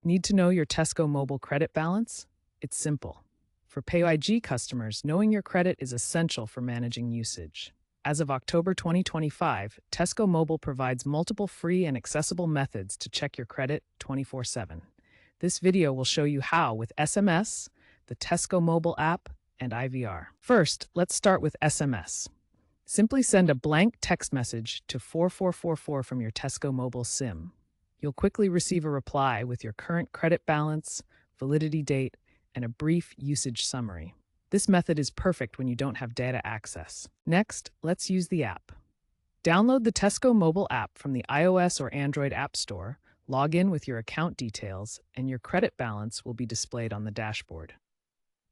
Need to know your Tesco Mobile credit balance? It's simple. For PayIG customers, knowing your credit is essential for managing usage. As of October 2025, Tesco Mobile provides multiple free and accessible methods to check your credit 24/7. This video will show you how with SMS, the Tesco Mobile app, and IVR. First, let's start with SMS. Simply send a blank text message to 4444 from your Tesco Mobile SIM. You'll quickly receive a reply with your current credit balance, validity date, and a brief usage summary. This method is perfect when you don't have data access. Next, let's use the app. Download the Tesco Mobile app from the iOS or Android App Store, log in with your account details, and your credit balance will be displayed on the dashboard.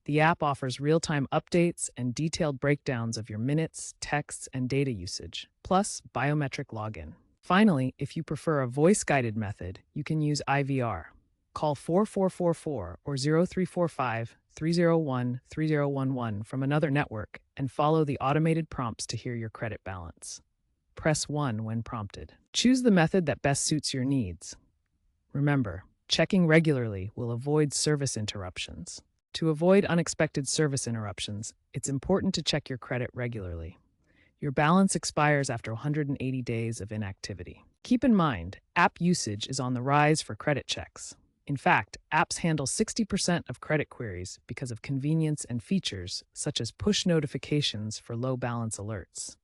The app offers real-time updates and detailed breakdowns of your minutes, texts, and data usage, plus biometric login. Finally, if you prefer a voice-guided method, you can use IVR. Call 4444 or 0345 301 3011 from another network and follow the automated prompts to hear your credit balance. Press 1 when prompted. Choose the method that best suits your needs. Remember, checking regularly will avoid service interruptions. To avoid unexpected service interruptions, it's important to check your credit regularly. Your balance expires after 180 days of inactivity. Keep in mind, app usage is on the rise for credit checks. In fact, apps handle 60% of credit queries because of convenience and features such as push notifications for low balance alerts.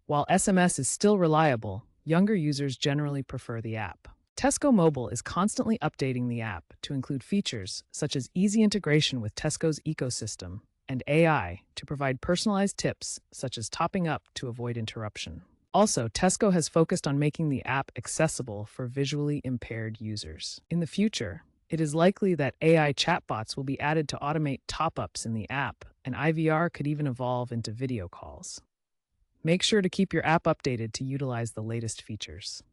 While SMS is still reliable, younger users generally prefer the app. Tesco Mobile is constantly updating the app to include features such as easy integration with Tesco's ecosystem and AI to provide personalized tips such as topping up to avoid interruption. Also, Tesco has focused on making the app accessible for visually impaired users. In the future, it is likely that AI chatbots will be added to automate top-ups in the app, and IVR could even evolve into video calls. Make sure to keep your app updated to utilize the latest features.